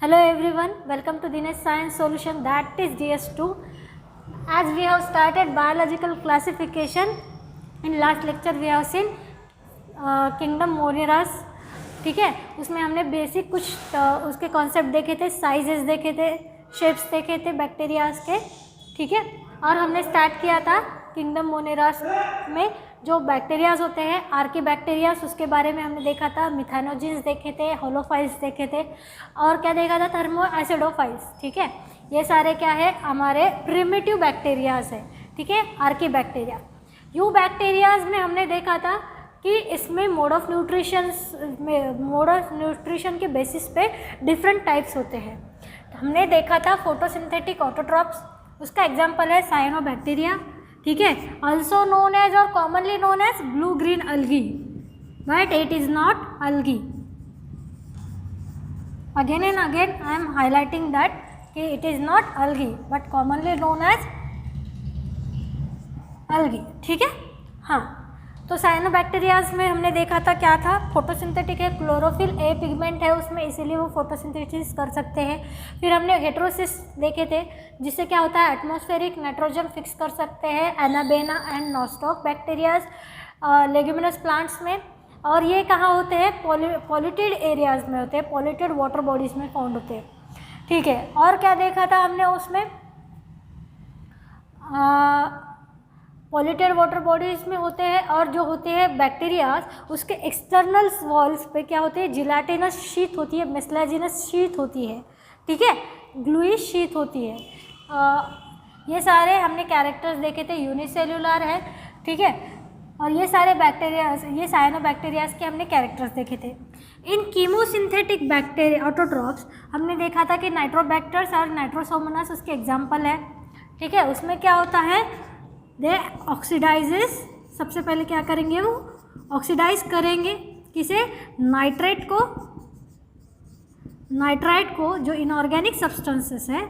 Hello everyone, welcome to Dinesh Science Solution, that is DS2. As we have started biological classification, in last lecture we have seen Kingdom Moneras, ठीक है। उसमें हमने basic कुछ उसके concept देखे थे, sizes देखे थे, शेप्स देखे थे बैक्टीरियाज के, ठीक है। और हमने स्टार्ट किया था किंगडम मोनेरास में जो बैक्टीरियाज होते हैं, आर्की बैक्टीरियाज, उसके बारे में हमने देखा था। मिथानोजिन्स देखे थे, होलोफाइल्स देखे थे, और क्या देखा था, थर्मो एसिडोफाइल्स, ठीक है। ये सारे क्या है, हमारे प्रिमिटिव बैक्टीरियाज है, ठीक है, आर्की बैक्टीरिया। यू बैक्टीरियाज में हमने देखा था कि इसमें मोड ऑफ न्यूट्रिशन के बेसिस पे डिफरेंट टाइप्स होते हैं। हमने देखा था फोटोसिंथेटिक ऑटोट्रॉप्स, उसका एग्जांपल है साइनोबैक्टीरिया, ठीक है, ऑल्सो नोन एज और commonly known as blue green algae, but it is not algae. Again and again I am highlighting that कि it is not algae but commonly known as algae, ठीक है। हाँ, तो साइनोबैक्टीरियाज में हमने देखा था क्या था, फोटोसिंथेटिक है, क्लोरोफिल ए पिगमेंट है उसमें, इसीलिए वो फोटोसिंथेसिस कर सकते हैं। फिर हमने हेटेरोसिस देखे थे, जिससे क्या होता है, एटमॉस्फेरिक नाइट्रोजन फिक्स कर सकते हैं, anabaena and Nostoc bacterias leguminous plants में। और ये कहाँ होते हैं, पॉल्यूटेड एरियाज में होते हैं, पॉल्यूटेड वाटर बॉडीज़ में फाउंड होते हैं, ठीक है। और क्या देखा था हमने उसमें, पॉल्यूटेड वाटर बॉडीज़ में होते हैं। और जो होते हैं बैक्टीरियाज, उसके एक्सटर्नल वॉल्स पे क्या होते हैं, जिलाटिनस शीथ होती है, मेस्लाजिनस शीथ होती है, ठीक है, ग्लूइश शीथ होती है। ये सारे हमने कैरेक्टर्स देखे थे, यूनिसेल्युलर है, ठीक है। और ये सारे बैक्टीरियाज, ये साइनोबैक्टीरियाज के हमने कैरेक्टर्स देखे थे। इन कीमोसिंथेटिक बैक्टीरिया ऑटोट्रॉप्स हमने देखा था कि नाइट्रोबैक्टर्स और नाइट्रोसोमोनास उसके एग्जाम्पल है, ठीक है। उसमें क्या होता है, दे ऑक्सीडाइजेस, सबसे पहले क्या करेंगे, वो ऑक्सीडाइज करेंगे किसे, नाइट्राइट को जो इनऑर्गेनिक सब्सटेंसेस है,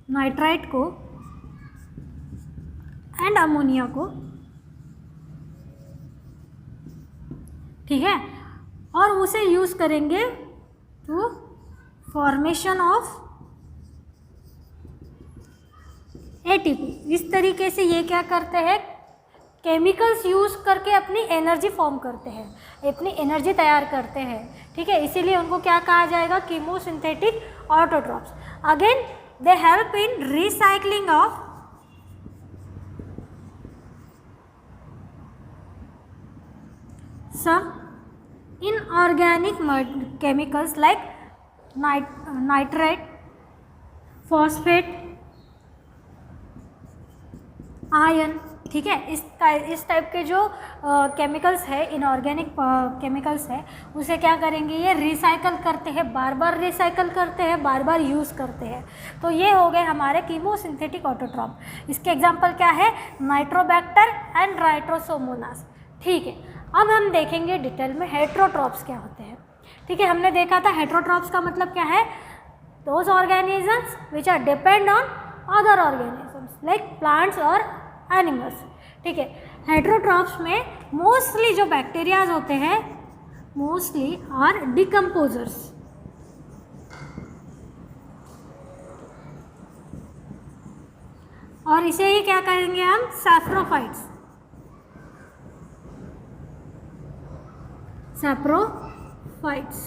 नाइट्राइट को एंड अमोनिया को, ठीक है, और उसे यूज करेंगे टू फॉर्मेशन ऑफ एटीपी। इस तरीके से ये क्या करते हैं, केमिकल्स यूज करके अपनी एनर्जी फॉर्म करते हैं, अपनी एनर्जी तैयार करते हैं, ठीक है। इसीलिए उनको क्या कहा जाएगा, chemosynthetic autotrophs. Again they help in recycling of some inorganic chemicals like nitrate, phosphate, ion, ठीक है। इस टाइप के जो केमिकल्स है, इनऑर्गेनिक केमिकल्स है, उसे क्या करेंगे, ये रिसाइकल करते हैं, बार बार रिसाइकल करते हैं, बार बार यूज़ करते हैं। तो ये हो गए हमारे कीमोसिंथेटिक ऑटोट्रॉप। इसके एग्जांपल क्या है, नाइट्रोबैक्टर एंड नाइट्रोसोमोनास, ठीक है। अब हम देखेंगे डिटेल में हेटेरोट्रॉप्स क्या होते हैं, ठीक है। हमने देखा था हेटेरोट्रॉप्स का मतलब क्या है, those organisms which are depend on other organisms like plants और एनिमल्स, ठीक है। हेटेरोट्रॉप्स में मोस्टली जो बैक्टीरियाज होते हैं, मोस्टली आर डिकम्पोजर्स, और इसे ही क्या कहेंगे हम, सैप्रोफाइट्स, सैप्रोफाइट्स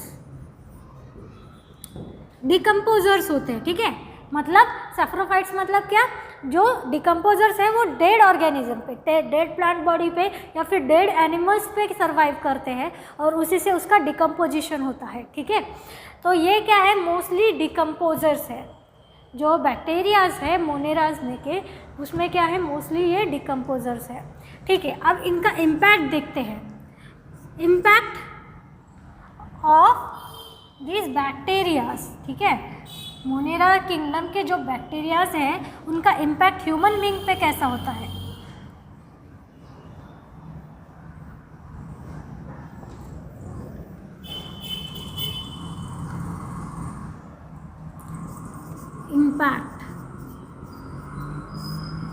डिकम्पोजर्स होते हैं, ठीक है। मतलब सैप्रोफाइट्स मतलब क्या, जो डिकम्पोजर्स है वो डेड ऑर्गेनिज्म पे, डेड प्लांट बॉडी पे या फिर डेड एनिमल्स पे सर्वाइव करते हैं, और उसी से उसका डिकम्पोजिशन होता है, ठीक है। तो ये क्या है, मोस्टली डिकम्पोजर्स है। जो बैक्टीरियाज है मोनेराज में के, उसमें क्या है, मोस्टली ये डिकम्पोजर्स है, ठीक है। अब इनका इम्पैक्ट देखते हैं, इम्पैक्ट ऑफ दिस बैक्टीरियाज, ठीक है। मोनेरा किंगडम के जो बैक्टीरियाज हैं, उनका इम्पैक्ट ह्यूमन बीइंग पे कैसा होता है। इम्पैक्ट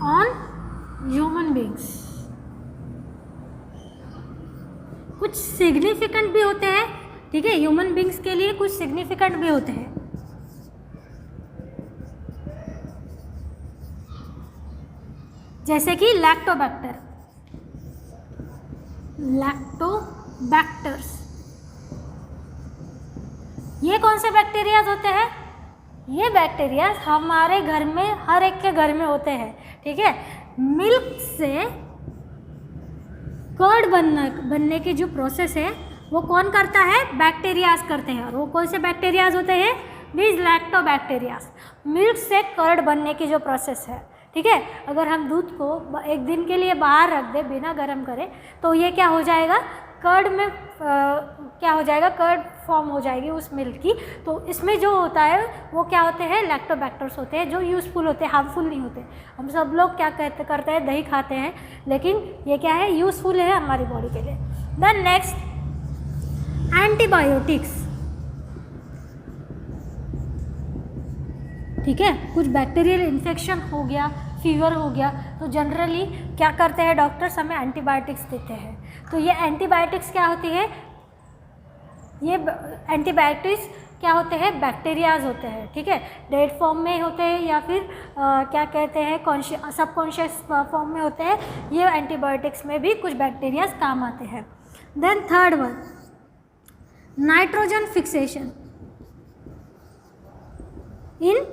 ऑन ह्यूमन बीइंग्स, कुछ सिग्निफिकेंट भी होते हैं, ठीक है। ह्यूमन बीइंग्स के लिए कुछ सिग्निफिकेंट भी होते हैं, जैसे कि लैक्टोबैक्टर्स। ये कौन से बैक्टीरियाज होते हैं? ये बैक्टीरियाज हमारे घर में, हर एक के घर में होते हैं, ठीक है। मिल्क से कर्ड बनने की जो प्रोसेस है वो कौन करता है? बैक्टीरियाज करते हैं। और वो कौन से बैक्टीरियाज होते हैं? दीज लैक्टोबैक्टीरियाज। मिल्क से कर्ड बनने की जो प्रोसेस है, ठीक है, अगर हम दूध को एक दिन के लिए बाहर रख दें बिना गर्म करें तो ये क्या हो जाएगा? कर्ड में क्या हो जाएगा? कर्ड फॉर्म हो जाएगी उस मिल्क की। तो इसमें जो होता है वो क्या होते हैं? लैक्टोबैक्टर्स होते हैं, जो यूज़फुल होते हैं, हार्मफुल नहीं होते। हम सब लोग क्या करते हैं? दही खाते हैं, लेकिन ये क्या है? यूज़फुल है हमारी बॉडी के लिए। देन नेक्स्ट, एंटीबायोटिक्स, ठीक है। कुछ बैक्टीरियल इन्फेक्शन हो गया, फीवर हो गया, तो जनरली क्या करते हैं डॉक्टर्स? हमें एंटीबायोटिक्स देते हैं। तो ये एंटीबायोटिक्स क्या होती है? ये एंटीबायोटिक्स क्या होते हैं? बैक्टीरियाज होते हैं, ठीक है। डेड फॉर्म में होते हैं या फिर क्या कहते हैं, सबकॉन्शियस फॉर्म में होते हैं। ये एंटीबायोटिक्स में भी कुछ बैक्टीरियाज काम आते हैं। Then third one, nitrogen fixation in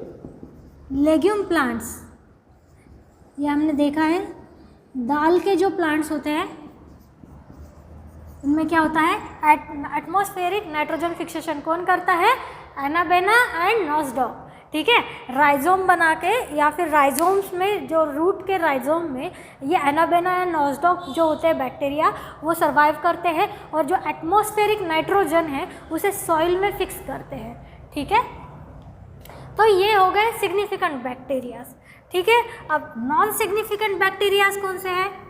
legume plants. ये हमने देखा है, दाल के जो प्लांट्स होते हैं उनमें क्या होता है? एटमॉस्फेरिक नाइट्रोजन फिक्सेशन कौन करता है? एनाबेना एंड नॉसडॉक, ठीक है। राइजोम बना के या फिर राइजोम्स में, जो रूट के राइजोम में ये एनाबेना एंड नॉसडॉक जो होते हैं बैक्टीरिया, वो सर्वाइव करते हैं और जो एटमॉस्फेरिक नाइट्रोजन है उसे सॉइल में फिक्स करते हैं, ठीक है। तो ये हो गए सिग्निफिकेंट बैक्टीरियाज, ठीक है। अब नॉन सिग्निफिकेंट बैक्टीरियाज कौन से हैं?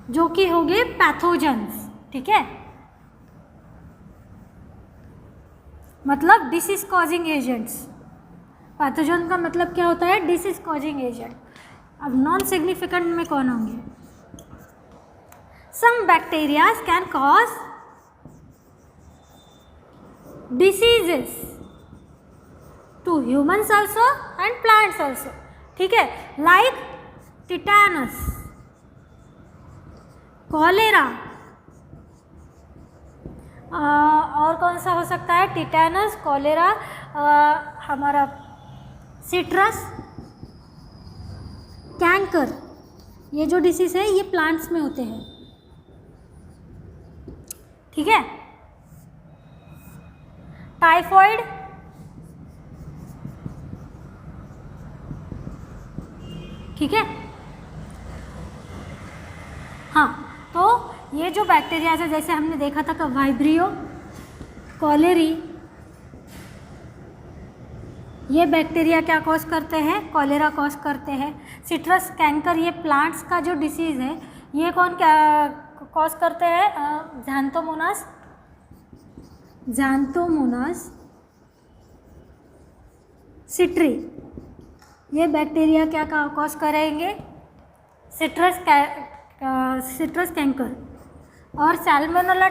जो कि हो गए पैथोजेंस, ठीक है, मतलब डिसीज कॉजिंग एजेंट्स। पैथोजन का मतलब क्या होता है? Disease causing agent. अब नॉन सिग्निफिकेंट में कौन होंगे? Some bacterias can cause diseases to humans also and plants also, ठीक है, लाइक टिटानस, कॉलेरा, और कौन सा हो सकता है? टिटानस, कॉलेरा, हमारा सिट्रस, कैंकर। ये जो डिसीज है ये प्लांट्स में होते हैं, ठीक है। टाइफॉइड, ठीक है। हाँ, तो ये जो बैक्टीरियाज है, जैसे हमने देखा था कि वाइब्रियो, कॉलेरी, ये बैक्टीरिया क्या कॉज करते हैं? कॉलेरा कॉज करते हैं। सिट्रस, कैंकर, ये प्लांट्स का जो डिसीज़ है ये कौन क्या कॉज करते हैं? ज़ैंथोमोनास सिट्री, ये बैक्टीरिया क्या कॉज करेंगे? Citrus canker. और सैल्मोनेला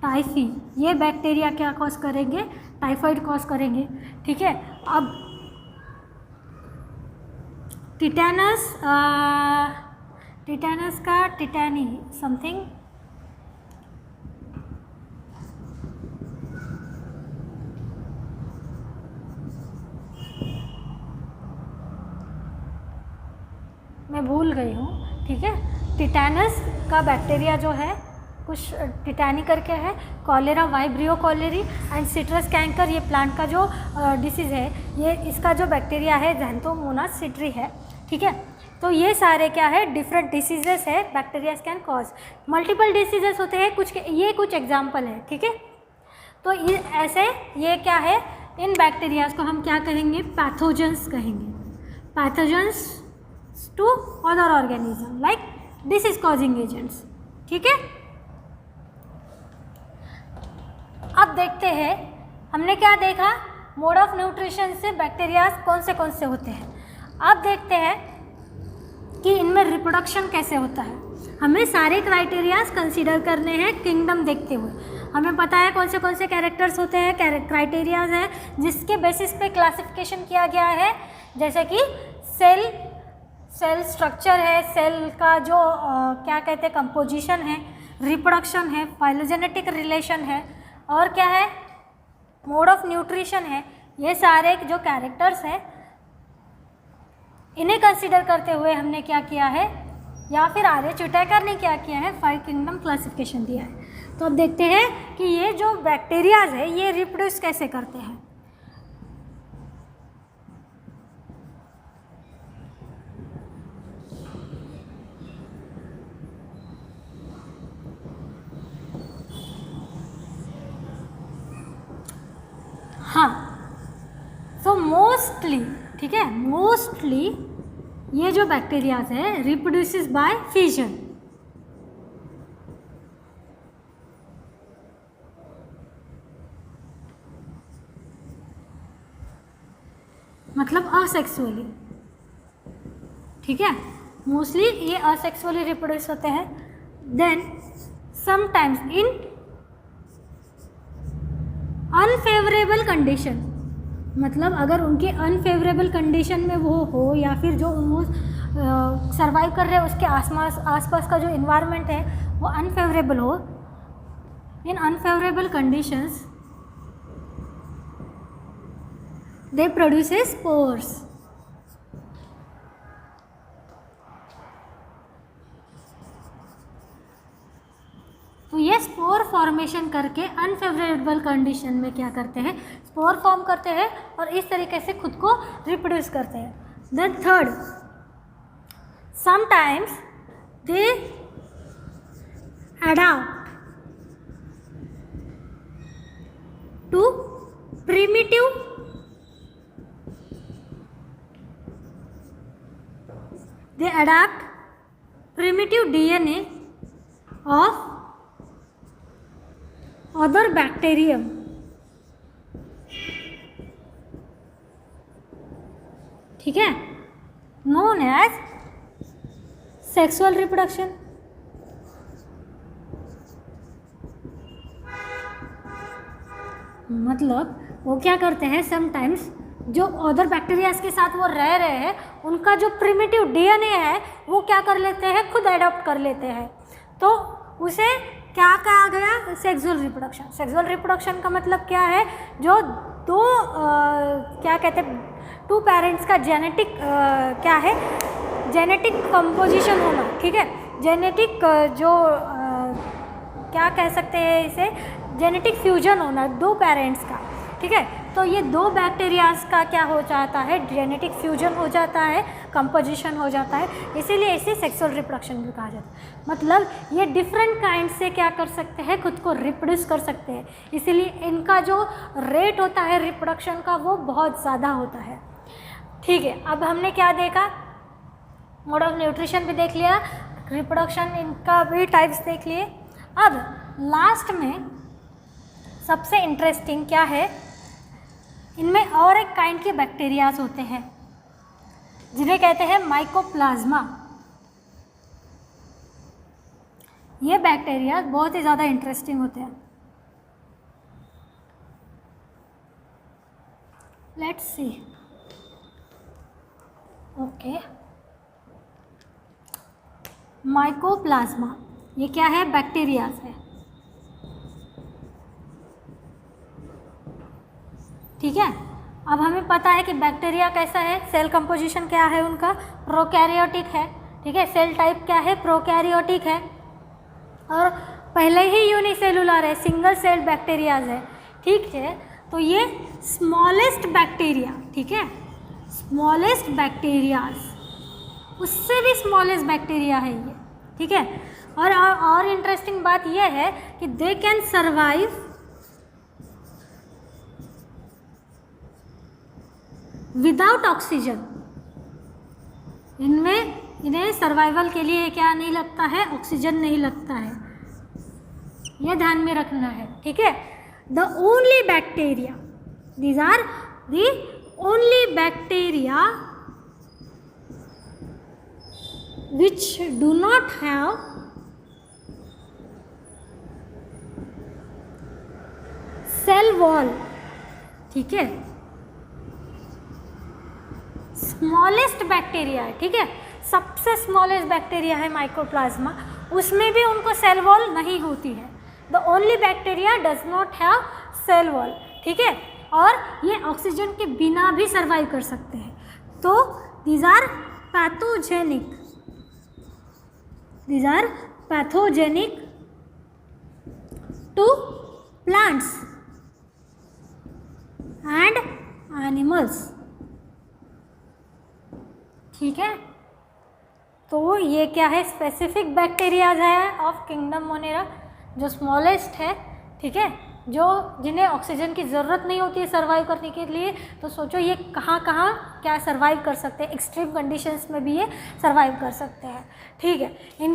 टाइफी, ये बैक्टीरिया क्या कॉज करेंगे? टाइफाइड कॉज करेंगे, ठीक है। अब टिटेनस का टिटैनी समथिंग, मैं भूल गई हूँ, ठीक है। टिटैनस का बैक्टीरिया जो है कुछ टिटैनी करके है। Cholera, vibrio cholerae and citrus canker, ये प्लांट का जो डिसीज़ है, ये इसका जो बैक्टीरिया है ज़ैंथोमोनास सिट्री है, ठीक है। तो ये सारे क्या है? डिफरेंट डिसीजेस है, bacteria can cause. Multiple diseases होते हैं कुछ, ये कुछ एग्जाम्पल है, ठीक है। तो ये ऐसे, ये क्या है? इन बैक्टीरियाज को हम क्या कहेंगे? पैथोजेंस कहेंगे। Pathogens to other organism like disease causing agents, ठीक है। अब देखते हैं, हमने क्या देखा? मोड ऑफ न्यूट्रिशन से बैक्टीरियाज कौन से होते हैं। अब देखते हैं कि इनमें रिप्रोडक्शन कैसे होता है। हमें सारे क्राइटेरियाज कंसीडर करने हैं किंगडम देखते हुए। हमें पता है कौन से कैरेक्टर्स होते हैं, क्राइटेरियाज हैं जिसके बेसिस पे क्लासिफिकेशन किया गया है, जैसे कि सेल स्ट्रक्चर है, सेल का जो क्या कहते हैं कंपोजिशन है, रिप्रोडक्शन है, फाइलोजेनेटिक रिलेशन है, और क्या है मोड ऑफ न्यूट्रिशन है। ये सारे जो कैरेक्टर्स हैं इन्हें कंसीडर करते हुए हमने क्या किया है, या फिर आर्य चुटेकर ने क्या किया है, 5 किंगडम क्लासिफिकेशन दिया है। तो अब देखते हैं कि ये जो बैक्टीरियाज है ये रिप्रोड्यूस कैसे करते हैं। हाँ, सो मोस्टली, ठीक है, मोस्टली ये जो बैक्टीरियाज है रिप्रोड्यूसेस बाय फिजन, मतलब असेक्सुअली, ठीक है, मोस्टली ये असेक्सुअली रिप्रोड्यूस होते हैं। Then sometimes in unfavourable condition, मतलब अगर उनके अनफेवरेबल कंडीशन में वो हो, या फिर जो वो सर्वाइव कर रहे हैं उसके आसपास का जो इन्वायरमेंट है वो अनफेवरेबल हो, in unfavourable conditions they produces spores. तो ये स्पोर फॉर्मेशन करके अनफेवरेबल कंडीशन में क्या करते हैं, स्पोर फॉर्म करते हैं और इस तरीके से खुद को रिप्रोड्यूस करते हैं। Then third, sometimes they adopt to primitive DNA of other bacterium, ठीक है, known as sexual reproduction। मतलब वो क्या करते हैं, समटाइम्स जो अदर बैक्टीरियाज के साथ वो रह रहे हैं उनका जो प्रिमिटिव DNA है वो क्या कर लेते हैं, खुद अडॉप्ट कर लेते हैं। तो उसे क्या कहा गया, सेक्सुअल रिप्रोडक्शन। सेक्सुअल रिप्रोडक्शन का मतलब क्या है, जो दो क्या कहते हैं, 2 पेरेंट्स का जेनेटिक क्या है, जेनेटिक कंपोजिशन होना, ठीक है, जेनेटिक जो क्या कह सकते हैं इसे, जेनेटिक फ्यूजन होना 2 पेरेंट्स का, ठीक है। तो ये 2 बैक्टीरियाज का क्या हो जाता है, जेनेटिक फ्यूजन हो जाता है, कंपोजिशन हो जाता है, इसीलिए इसे सेक्सुअल रिप्रोडक्शन भी कहा जाता है। मतलब ये डिफरेंट काइंड से क्या कर सकते हैं, खुद को रिप्रोड्यूस कर सकते हैं, इसीलिए इनका जो रेट होता है रिप्रोडक्शन का वो बहुत ज़्यादा होता है, ठीक है। अब हमने क्या देखा, मोड ऑफ न्यूट्रिशन भी देख लिया, रिप्रोडक्शन इनका भी टाइप्स देख लिए। अब लास्ट में सबसे इंटरेस्टिंग क्या है, इनमें और एक काइंड के बैक्टीरियाज होते हैं जिन्हें कहते हैं माइकोप्लाज्मा। ये बैक्टीरिया बहुत ही ज़्यादा इंटरेस्टिंग होते हैं। लेट्स सी, ओके, माइकोप्लाज्मा ये क्या है, बैक्टीरियाज है, ठीक है। अब हमें पता है कि बैक्टीरिया कैसा है, सेल कंपोजिशन क्या है उनका, प्रोकैरियोटिक है, ठीक है, सेल टाइप क्या है, प्रोकैरियोटिक है, और पहले ही यूनिसेलुलर है, सिंगल सेल बैक्टीरियाज है, ठीक है। तो ये स्मॉलेस्ट बैक्टीरिया, ठीक है, स्मॉलेस्ट बैक्टीरियाज, उससे भी स्मॉलेस्ट बैक्टीरिया है ये, ठीक है। और इंटरेस्टिंग बात यह है कि they can survive without oxygen. इन्हें सर्वाइवल के लिए क्या नहीं लगता है, ऑक्सीजन नहीं लगता है, यह ध्यान में रखना है, ठीक है। The only bacteria, these are the only bacteria which do not have cell wall, ठीक है, स्मॉलेस्ट बैक्टीरिया है, ठीक है, सबसे स्मॉलेस्ट बैक्टीरिया है माइकोप्लाज्मा, उसमें भी उनको सेल वॉल नहीं होती है। The only bacteria does not have cell wall, ठीक है, और ये ऑक्सीजन के बिना भी सर्वाइव कर सकते हैं। तो these are pathogenic, these are pathogenic to plants and animals, ठीक है। तो ये क्या है, स्पेसिफिक बैक्टीरियाज है ऑफ किंगडम मोनेरा, जो स्मॉलेस्ट है, ठीक है, जो जिन्हें ऑक्सीजन की ज़रूरत नहीं होती है सर्वाइव करने के लिए। तो सोचो ये कहाँ कहाँ क्या सर्वाइव कर सकते हैं, एक्सट्रीम कंडीशंस में भी ये सर्वाइव कर सकते हैं, ठीक है। इन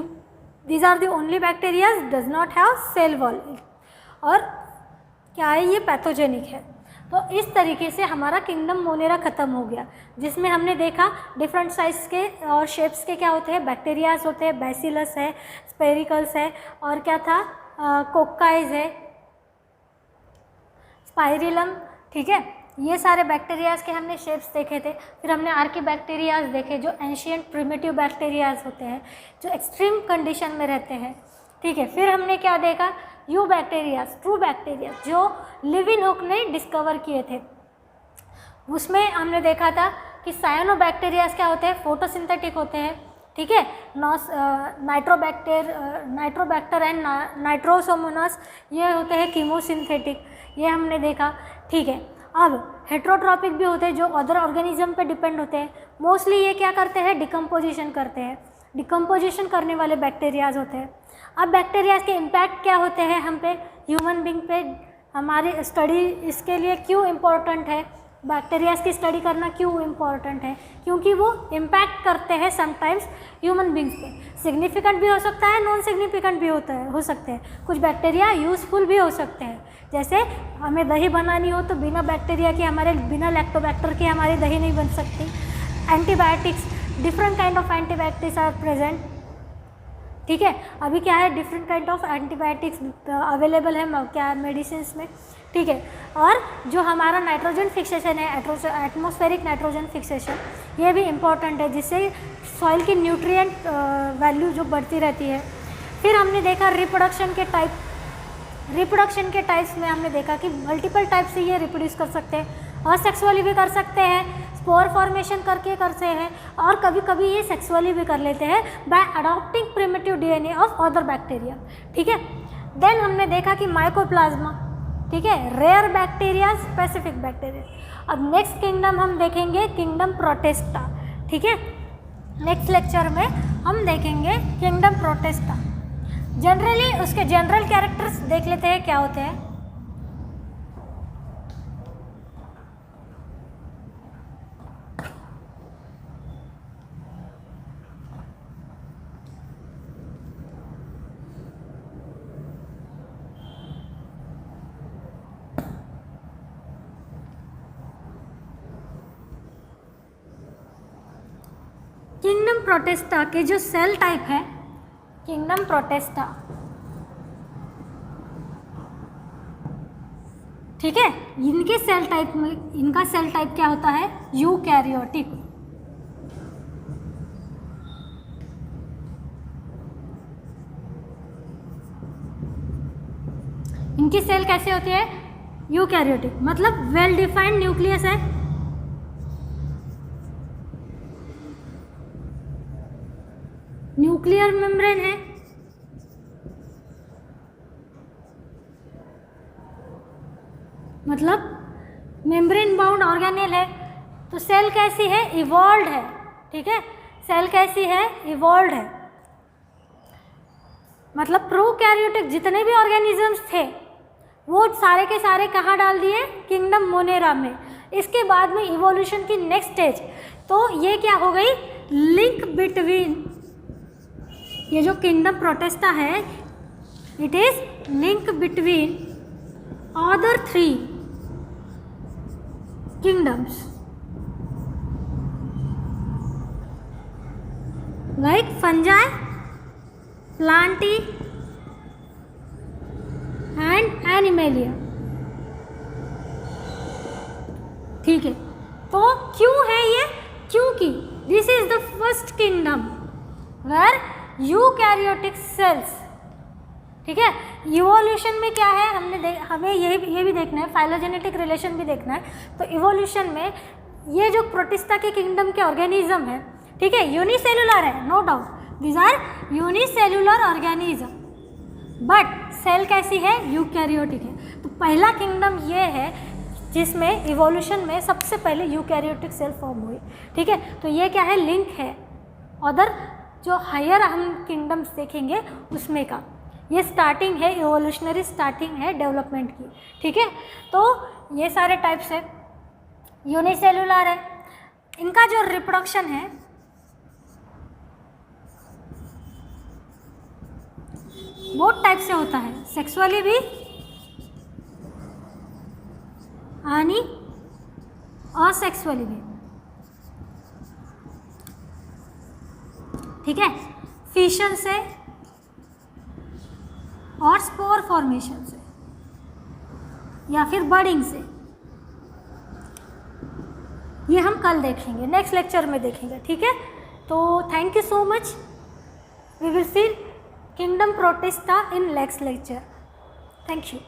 these are the only bacterias does not have cell wall, और क्या है, ये पैथोजेनिक है। तो इस तरीके से हमारा किंगडम मोनेरा ख़त्म हो गया, जिसमें हमने देखा डिफरेंट साइज़ के और शेप्स के क्या होते हैं, बैक्टीरियाज होते हैं, बैसिलस है, स्पेरिकल्स है, और क्या था, कोकाइज है, स्पाइरिलम, ठीक है। ये सारे बैक्टीरियाज के हमने शेप्स देखे थे। फिर हमने आर्कीबैक्टीरियाज देखे, जो एंशिएंट प्रिमिटिव बैक्टीरियाज होते हैं, जो एक्सट्रीम कंडीशन में रहते हैं, ठीक है। फिर हमने क्या देखा, यू बैक्टीरियाज, ट्रू बैक्टीरियाज, जो लिविनहुक ने डिस्कवर किए थे। उसमें हमने देखा था कि साइनोबैक्टीरियाज क्या होते हैं, फोटोसिंथेटिक होते हैं, ठीक है। नाइट्रोबैक्टर एंड नाइट्रोसोमोनास ये होते हैं कीमोसिंथेटिक, ये हमने देखा, ठीक है। अब हेट्रोट्रॉपिक भी होते हैं, जो अदर ऑर्गेनिज्म पे डिपेंड होते हैं। मोस्टली ये क्या करते हैं, डिकम्पोजिशन करते हैं, डिकम्पोजिशन करने वाले बैक्टीरियाज होते हैं। अब बैक्टीरियाज के इम्पैक्ट क्या होते हैं हम पे, ह्यूमन बींग पे, हमारी स्टडी इसके लिए क्यों इम्पोर्टेंट है, बैक्टीरियाज की स्टडी करना क्यों इम्पोर्टेंट है, क्योंकि वो इम्पैक्ट करते हैं समटाइम्स ह्यूमन बींग्स पे। सिग्निफिकेंट भी हो सकता है, नॉन सिग्निफिकेंट भी हो सकते हैं। कुछ बैक्टीरिया यूज़फुल भी हो सकते हैं, जैसे हमें दही बनानी हो तो बिना बैक्टीरिया के, हमारे बिना लैक्टोबैक्टर के हमारी दही नहीं बन सकती। Antibiotics, different kind of antibiotics are present, ठीक है। अभी क्या है, different kind of antibiotics available है क्या मेडिसिन में, ठीक है। और जो हमारा नाइट्रोजन फिक्सेशन है, एटमॉस्फेरिक नाइट्रोजन फिक्सेशन, ये भी इम्पॉर्टेंट है, जिससे सॉइल की न्यूट्रिएंट वैल्यू जो बढ़ती रहती है। फिर हमने देखा रिप्रोडक्शन के टाइप्स में हमने देखा कि मल्टीपल टाइप से ये रिप्रोड्यूस कर सकते हैं, और सेक्सुअली भी कर सकते हैं, स्पोर फॉर्मेशन करके करते हैं, और कभी कभी ये सेक्सुअली भी कर लेते हैं bye adopting primitive DNA of other bacteria, ठीक है। देन हमने देखा कि माइकोप्लाज्मा, ठीक है, रेयर बैक्टीरिया, स्पेसिफिक बैक्टीरिया। अब नेक्स्ट किंगडम हम देखेंगे किंगडम प्रोटिस्टा, ठीक है। नेक्स्ट लेक्चर में हम देखेंगे किंगडम प्रोटिस्टा। जनरली उसके जनरल कैरेक्टर्स देख लेते हैं क्या होते हैं। किंगडम प्रोटिस्टा के जो सेल टाइप है, किंगडम प्रोटिस्टा, ठीक है, इनके सेल टाइप में, इनका सेल टाइप क्या होता है, यूकैरियोटिक। इनकी सेल कैसे होती है, यूकैरियोटिक, मतलब वेल डिफाइंड न्यूक्लियस है, न्यूक्लियर मेम्ब्रेन है, मतलब मेम्ब्रेन बाउंड ऑर्गेनेल है। तो सेल कैसी है, इवॉल्व्ड है, ठीक है। सेल कैसी है, इवॉल्व्ड है, मतलब प्रोकैरियोटिक जितने भी ऑर्गेनिजम्स थे वो सारे के सारे कहाँ डाल दिए, किंगडम मोनेरा में। इसके बाद में इवोल्यूशन की नेक्स्ट स्टेज, तो ये क्या हो गई, लिंक बिटवीन, ये जो किंगडम प्रोटिस्टा है, it is link between other 3 kingdoms like fungi, plantae and animalia. ठीक है, तो क्यों है ये? क्योंकि this is the first kingdom where eukaryotic cells, ठीक है। इवोल्यूशन में क्या है, हमें ये भी देखना है, फाइलोजेनेटिक रिलेशन भी देखना है। तो इवोल्यूशन में ये जो प्रोटिस्टा के किंगडम के ऑर्गेनिज्म है, ठीक है, यूनिसेलुलर है, no doubt, these are unicellular organism, but cell कैसी है? यूकैरियोटिक है। तो पहला किंगडम ये है जिसमें इवोल्यूशन में सबसे पहले यूकैरियोटिक सेल फॉर्म हुई, ठीक है। तो ये क्या है? लिंक है अदर जो हायर हम किंगडम्स देखेंगे उसमें का। ये स्टार्टिंग है, इवोल्यूशनरी स्टार्टिंग है डेवलपमेंट की, ठीक है। तो ये सारे टाइप्स है, यूनिसेलुलर है। इनका जो रिप्रोडक्शन है बहुत टाइप से होता है, सेक्सुअली भी आणि असेक्सुअली भी, ठीक है, फिशन से और स्पोर फॉर्मेशन से या फिर बर्डिंग से। ये हम कल देखेंगे, नेक्स्ट लेक्चर में देखेंगे, ठीक है। तो thank you so much, we will see kingdom Protista in next lecture. Thank you.